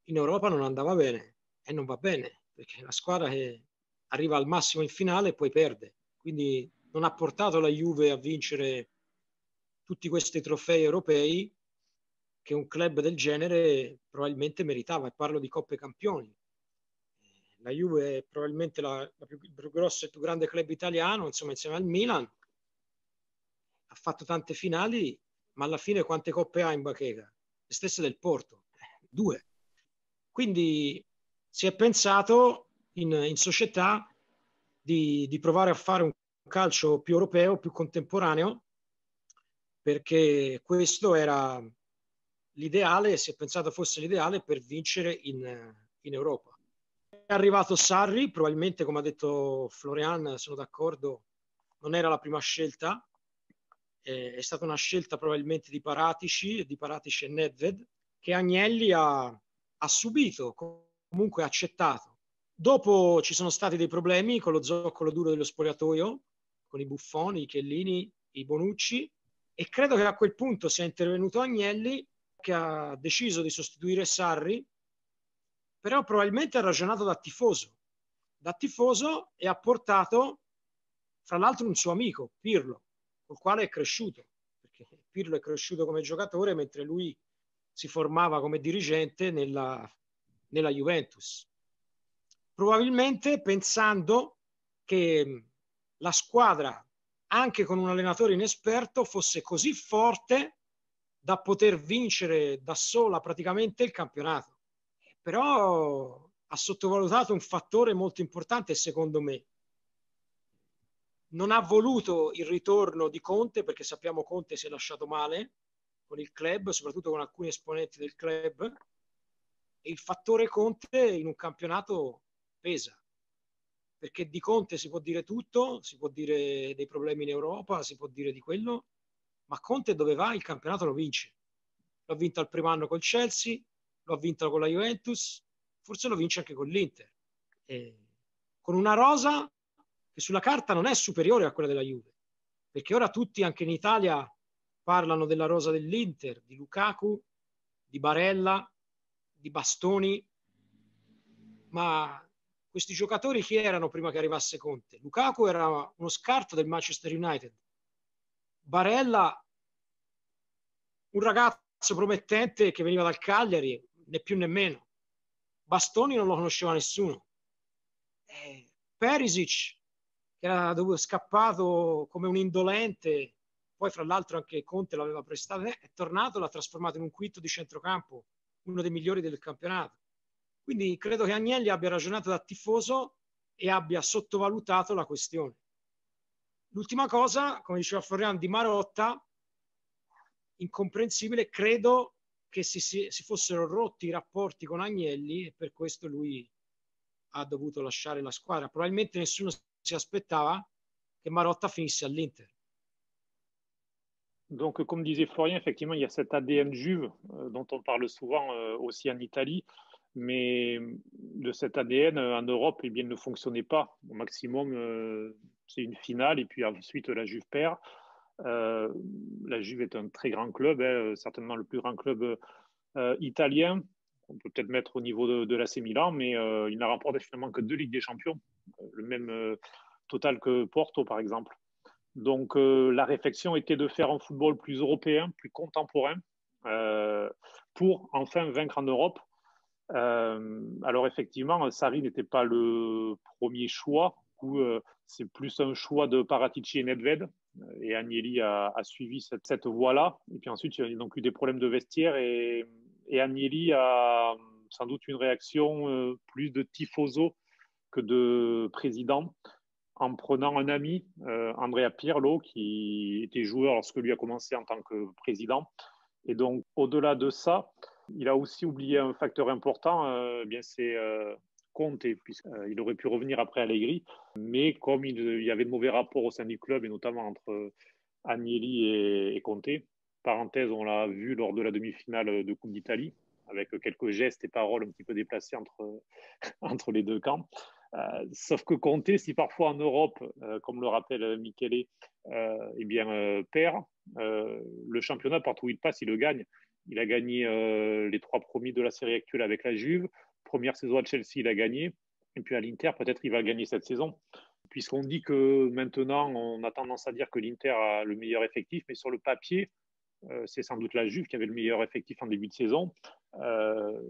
in Europa non andava bene e non va bene, perché è una squadra che arriva al massimo in finale e poi perde. Quindi non ha portato la Juve a vincere tutti questi trofei europei che un club del genere probabilmente meritava, e parlo di Coppe Campioni. La Juve è probabilmente il più grosso e più grande club italiano, insomma, insieme al Milan. Ha fatto tante finali, ma alla fine quante coppe ha in bacheca? Le stesse del Porto, 2. Quindi si è pensato in società di provare a fare un calcio più europeo, più contemporaneo, perché questo era l'ideale, si è pensato fosse l'ideale per vincere in Europa. È arrivato Sarri, probabilmente, come ha detto Florian, sono d'accordo, non era la prima scelta, è stata una scelta probabilmente di Paratici e Nedved, che Agnelli ha subito, comunque accettato. Dopo ci sono stati dei problemi con lo zoccolo duro dello spogliatoio, con i Buffon, i Chiellini, i Bonucci, e credo che a quel punto sia intervenuto Agnelli che ha deciso di sostituire Sarri, però probabilmente ha ragionato da tifoso e ha portato, fra l'altro, un suo amico, Pirlo, col quale è cresciuto, perché Pirlo è cresciuto come giocatore mentre lui si formava come dirigente nella Juventus. Probabilmente pensando che la squadra, anche con un allenatore inesperto, fosse così forte da poter vincere da sola praticamente il campionato. Però ha sottovalutato un fattore molto importante, secondo me. Non ha voluto il ritorno di Conte, perché sappiamo Conte si è lasciato male con il club, soprattutto con alcuni esponenti del club, e il fattore Conte in un campionato pesa, perché di Conte si può dire tutto, si può dire dei problemi in Europa, si può dire di quello, ma Conte dove va il campionato lo vince. L'ha vinto al primo anno col Chelsea, lo ha vinto con la Juventus, forse lo vince anche con l'Inter, con una rosa che sulla carta non è superiore a quella della Juve, perché ora tutti anche in Italia parlano della rosa dell'Inter, di Lukaku, di Barella, di Bastoni, ma questi giocatori chi erano prima che arrivasse Conte? Lukaku era uno scarto del Manchester United, Barella un ragazzo promettente che veniva dal Cagliari, né più né meno. Bastoni non lo conosceva nessuno. Perisic, che era scappato come un indolente, poi fra l'altro anche Conte l'aveva prestato, è tornato, l'ha trasformato in un quinto di centrocampo, uno dei migliori del campionato. Quindi credo che Agnelli abbia ragionato da tifoso e abbia sottovalutato la questione. L'ultima cosa, come diceva Florian, di Marotta, incomprensibile, credo che si fossero rotti i rapporti con Agnelli e per questo lui ha dovuto lasciare la squadra. Probabilmente nessuno si aspettava che Marotta finisse all'Inter. Donc, comme disait Florian, effectivement, il y a cet ADN Juve dont on parle souvent aussi en Italie, mais de cet ADN en Europe, eh bien, il ne fonctionnait pas. Au maximum, c'est une finale et puis ensuite la Juve perd. La Juve est un très grand club, certainement le plus grand club italien. On peut peut-être mettre au niveau de l'AC Milan, mais il n'a remporté finalement que 2 Ligues des Champions, le même total que Porto, par exemple. Donc, la réflexion était de faire un football plus européen, plus contemporain, pour enfin vaincre en Europe. Alors, effectivement, Sarri n'était pas le premier choix, où c'est plus un choix de Paratici et Nedved, et Agnelli a suivi cette voie-là. Et puis ensuite, il y a donc eu des problèmes de vestiaire, et Agnelli a sans doute une réaction plus de tifoso que de président, en prenant un ami, Andrea Pirlo, qui était joueur lorsque lui a commencé en tant que président. Et donc, au-delà de ça, il a aussi oublié un facteur important, bien c'est Conte, puisqu'il aurait pu revenir après Allegri. Mais comme il y avait de mauvais rapports au sein du club, et notamment entre Agnelli et Conte, parenthèse, on l'a vu lors de la demi-finale de Coupe d'Italie, avec quelques gestes et paroles un petit peu déplacés entre les deux camps. Sauf que Conte, si parfois en Europe, comme le rappelle Michele, eh bien, perd, le championnat, partout où il passe, il le gagne. Il a gagné les 3 premiers de la série actuelle avec la Juve. Première saison à Chelsea, il a gagné. Et puis à l'Inter, peut-être il va gagner cette saison. Puisqu'on dit que maintenant, on a tendance à dire que l'Inter a le meilleur effectif, mais sur le papier, c'est sans doute la Juve qui avait le meilleur effectif en début de saison.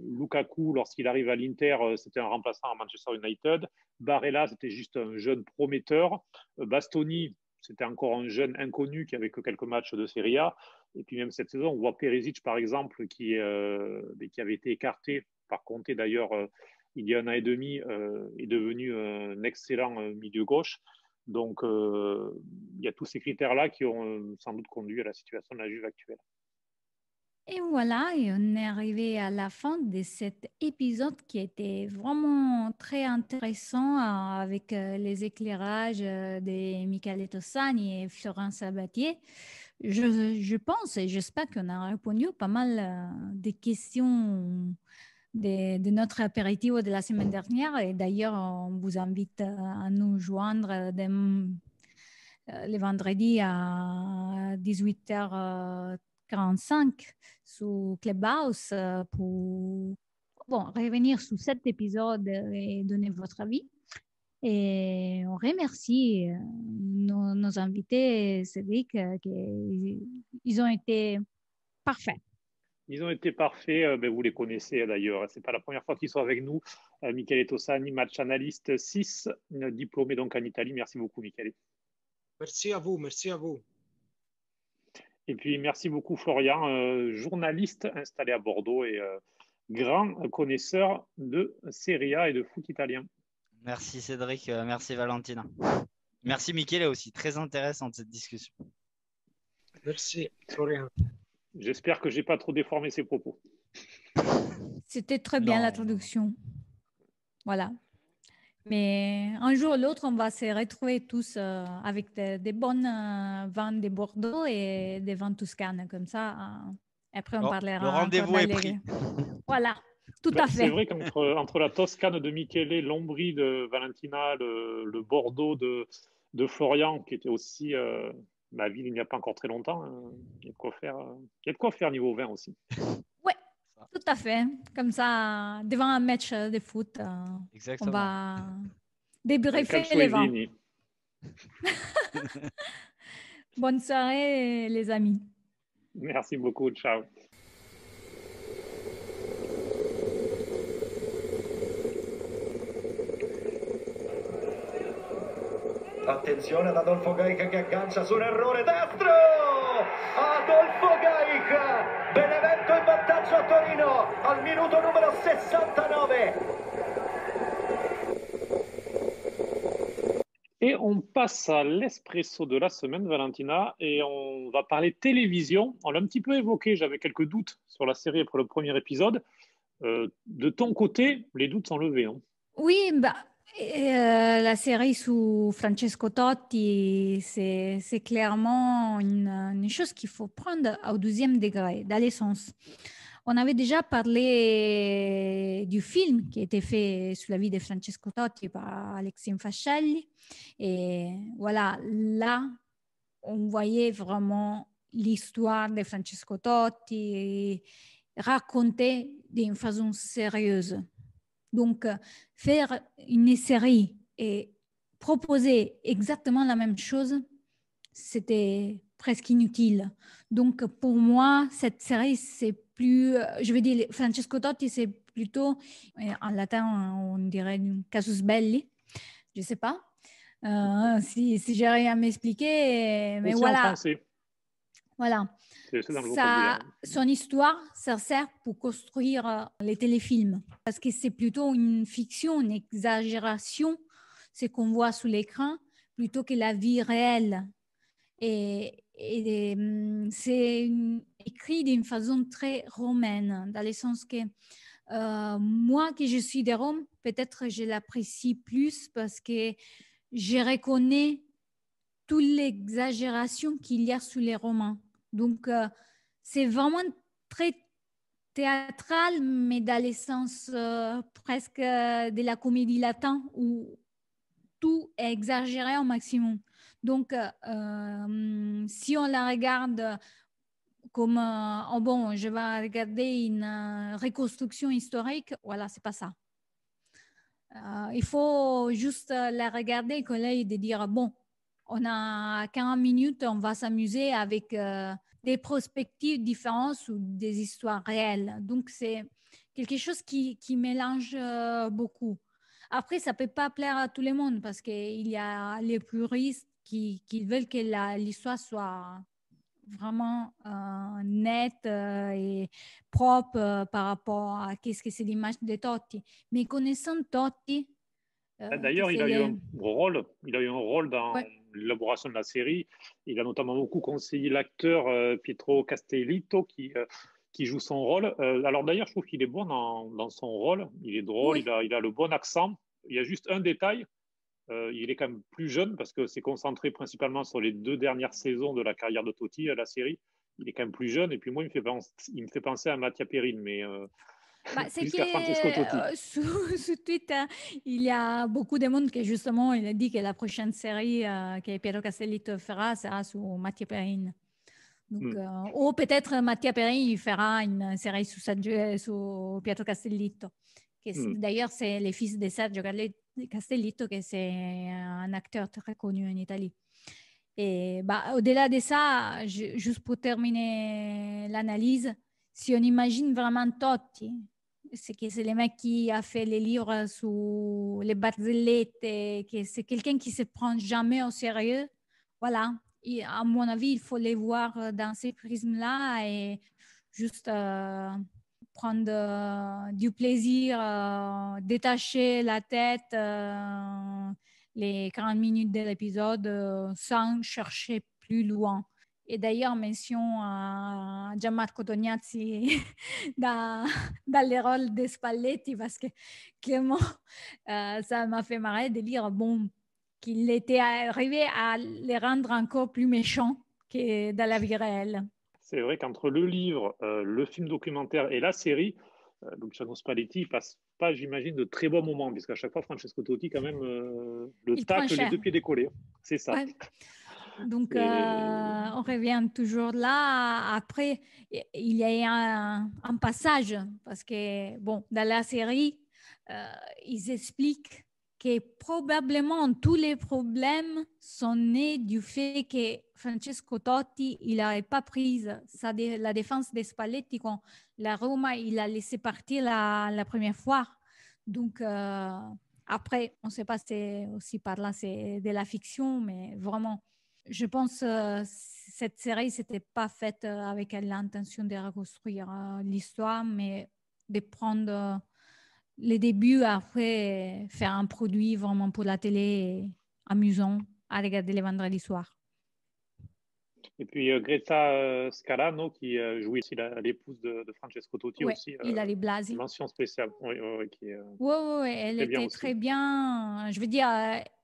Lukaku, lorsqu'il arrive à l'Inter, c'était un remplaçant à Manchester United. Barella, c'était juste un jeune prometteur. Bastoni, c'était encore un jeune inconnu qui avait que quelques matchs de Serie A. Et puis même cette saison, on voit Perisic, par exemple, qui avait été écarté par Conte d'ailleurs il y a 1 an et demi, est devenu un excellent milieu gauche. Donc, il y a tous ces critères-là qui ont sans doute conduit à la situation de la Juve actuelle. Et voilà, et on est arrivé à la fin de cet épisode qui était vraiment très intéressant avec les éclairages de Michele Tossani et Florent Sabatier. Je pense et j'espère qu'on a répondu pas mal des questions de notre apéritif de la semaine dernière. Et d'ailleurs, on vous invite à nous joindre les vendredis à 18h 45 sur Clubhouse pour revenir sur cet épisode et donner votre avis. Et on remercie nos invités, Cédric, ils ont été parfaits. Ils ont été parfaits, vous les connaissez d'ailleurs, ce n'est pas la première fois qu'ils sont avec nous. Michele Tossani, match analyste 6, diplômé donc en Italie. Merci beaucoup Michele. Merci à vous, merci à vous. Et puis merci beaucoup Florian, journaliste installé à Bordeaux et grand connaisseur de Serie A et de foot italien. Merci Cédric, merci Valentina. Merci Michele aussi, très intéressante cette discussion. Merci Florian. J'espère que je n'ai pas trop déformé ses propos. C'était très bien la traduction. Voilà. Mais un jour ou l'autre, on va se retrouver tous avec des bonnes vins de Bordeaux et des vins toscanes. Comme ça, après, on parlera. Le rendez-vous est pris. Voilà, tout à fait. C'est vrai qu'entre la Toscane de Michele, l'Ombrie de Valentina, le Bordeaux de Florian, qui était aussi ma ville il n'y a pas encore très longtemps, il y a de quoi faire niveau vin aussi. Oui, tout à fait. Comme ça, devant un match de foot, on va débriefer les vins. Bonne soirée, les amis. Merci beaucoup, ciao. Attenzione ad Adolfo Gaica che aggancia su un errore destro! Adolfo Gaica! Benevento in vantaggio a Torino al minuto numero 69. Et on passe à l'espresso de la semaine, Valentina, et on va parler télévision. On l'a un petit peu évoqué, j'avais quelques doutes sur la série après le premier épisode. De ton côté, les doutes sont levés. Hein. Oui, la série sous Francesco Totti, c'est clairement une chose qu'il faut prendre au 12e degré, dans le sens. On avait déjà parlé du film qui a été fait sur la vie de Francesco Totti par Alexis Fascelli. Et voilà, là, on voyait vraiment l'histoire de Francesco Totti racontée d'une façon sérieuse. Donc, faire une série et proposer exactement la même chose, c'était presque inutile. Donc, pour moi, cette série, c'est plus, je veux dire, Francesco Totti, c'est plutôt, en latin, on dirait un casus belli, je ne sais pas si j'ai rien à m'expliquer, mais aussi voilà. En français. Voilà. Son histoire, ça sert pour construire les téléfilms parce que c'est plutôt une fiction, une exagération, ce qu'on voit sous l'écran, plutôt que la vie réelle. Et c'est écrit d'une façon très romaine, dans le sens que moi, que je suis de Rome, peut-être je l'apprécie plus parce que je reconnais toute l'exagération qu'il y a sous les romans. Donc, c'est vraiment très théâtral, mais dans le sens presque de la comédie latine où tout est exagéré au maximum. Donc, si on la regarde comme, je vais regarder une reconstruction historique, voilà, c'est pas ça. Il faut juste la regarder avec l'œil de dire, bon, on a 40 minutes, on va s'amuser avec des perspectives différentes ou des histoires réelles. Donc, c'est quelque chose qui mélange beaucoup. Après, ça ne peut pas plaire à tout le monde parce qu'il y a les puristes qui veulent que l'histoire soit vraiment nette et propre par rapport à qu'est-ce que c'est l'image de Totti. Mais connaissant Totti, d'ailleurs, il a eu un rôle dans l'élaboration de la série. Il a notamment beaucoup conseillé l'acteur Pietro Castellitto qui joue son rôle. Alors d'ailleurs, je trouve qu'il est bon dans son rôle. Il est drôle, oui. il a le bon accent. Il y a juste un détail. Il est quand même plus jeune parce que c'est concentré principalement sur les 2 dernières saisons de la carrière de Totti, la série. Il est quand même plus jeune. Et puis moi, il me fait penser à Mattia Perrin, mais... c'est que sur Twitter, il y a beaucoup de monde qui justement il a dit que la prochaine série que Pietro Castellitto fera sera sur Mattia Perrin. Donc, ou peut-être Mattia Perrin il fera une série sur Pietro Castellitto. D'ailleurs, c'est le fils de Sergio Castellitto, que c'est un acteur très connu en Italie. Et au-delà de ça, juste pour terminer l'analyse, si on imagine vraiment Totti, c'est le mec qui a fait les livres sur les barzellettes, que c'est quelqu'un qui ne se prend jamais au sérieux. Voilà. Et à mon avis, il faut les voir dans ces prismes-là et juste prendre du plaisir, détacher la tête les 40 minutes de l'épisode sans chercher plus loin. Et d'ailleurs, mention à Gianmarco Tognazzi dans les rôles de Spalletti parce que clairement, ça m'a fait marrer de lire qu'il était arrivé à les rendre encore plus méchants que dans la vie réelle. C'est vrai qu'entre le livre, le film documentaire et la série, Luciano Spalletti passe pas, j'imagine, de très bons moments, puisqu'à chaque fois, Francesco Totti, quand même, le tacle les 2 pieds décollés. C'est ça. Ouais. Donc, on revient toujours là. Après, il y a un passage, parce que, dans la série, ils expliquent que probablement tous les problèmes sont nés du fait que Francesco Totti, il n'avait pas pris la défense des Spalletti quand la Roma, il a laissé partir la première fois. Donc, après, on ne sait pas si c'est aussi par là, c'est de la fiction, mais vraiment, je pense que cette série, ce n'était pas faite avec l'intention de reconstruire l'histoire, mais de prendre les débuts, après faire un produit vraiment pour la télé amusant à regarder les vendredis soirs. Et puis Greta Scalano, qui jouait aussi l'épouse de Francesco Totti, aussi. Hilary Blasi. Mention spéciale. Oui, elle était très bien. Je veux dire,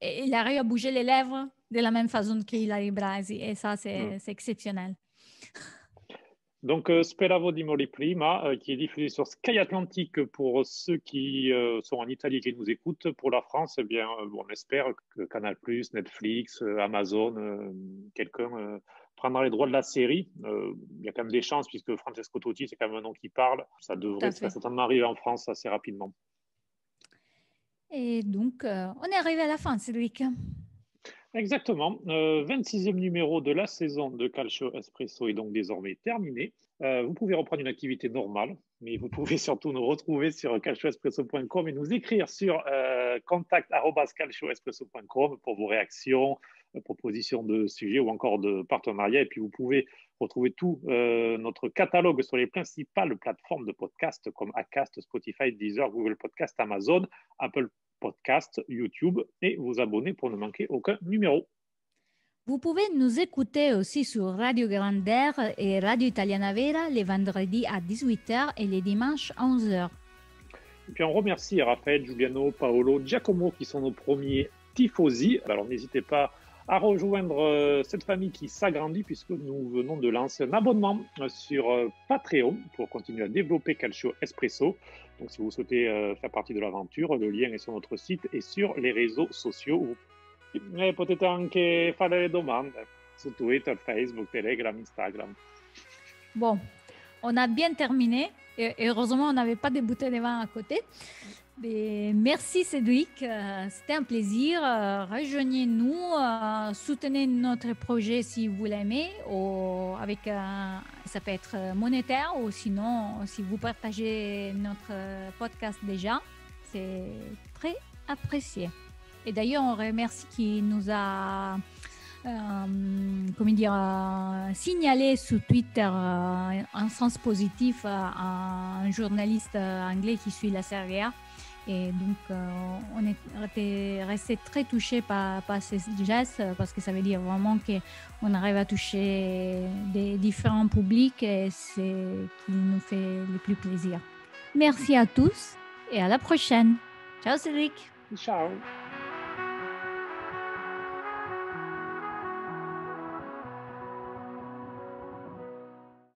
elle arrive à bouger les lèvres de la même façon qu'Hilary Blasi. Et ça, c'est exceptionnel. Donc, Speravo di Mori Prima, qui est diffusé sur Sky Atlantique pour ceux qui sont en Italie et qui nous écoutent. Pour la France, eh bien, on espère que Canal+, Netflix, Amazon, quelqu'un prendra les droits de la série. Il y a quand même des chances, puisque Francesco Totti, c'est quand même un nom qui parle. Ça devrait certainement arriver en France assez rapidement. Et donc, on est arrivé à la fin, Cédric. Exactement. 26e numéro de la saison de Calcio Espresso est donc désormais terminé. Vous pouvez reprendre une activité normale, mais vous pouvez surtout nous retrouver sur calcioespresso.com et nous écrire sur contact@calcioespresso.com pour vos réactions, propositions de sujets ou encore de partenariats. Et puis, vous pouvez retrouver tout notre catalogue sur les principales plateformes de podcast comme Acast, Spotify, Deezer, Google Podcast, Amazon, Apple Podcast, YouTube et vous abonner pour ne manquer aucun numéro. Vous pouvez nous écouter aussi sur Radio Grand'Air et Radio Italiana Vera les vendredis à 18h et les dimanches à 11h. Et puis on remercie Raphaël, Giuliano, Paolo, Giacomo qui sont nos premiers tifosi. Alors n'hésitez pas à rejoindre cette famille qui s'agrandit puisque nous venons de lancer un abonnement sur Patreon pour continuer à développer Calcio Espresso. Donc si vous souhaitez faire partie de l'aventure, le lien est sur notre site et sur les réseaux sociaux. E potete anche fare le domande su Twitter, Facebook, Telegram, Instagram. Bon, on a bien terminé. Et heureusement, on n'avait pas de bouteilles de vin à côté. Mais merci Cédric, c'était un plaisir. Rejoignez-nous, soutenez notre projet si vous l'aimez, avec ça peut être monétaire ou sinon si vous partagez notre podcast déjà, c'est très apprécié. Et d'ailleurs, on remercie qui nous a signalé sur Twitter un sens positif à un journaliste anglais qui suit la Serie A. Et donc, on était resté très touchés par ces gestes parce que ça veut dire vraiment qu'on arrive à toucher des différents publics et c'est ce qui nous fait le plus plaisir. Merci à tous et à la prochaine. Ciao Cédric. Ciao.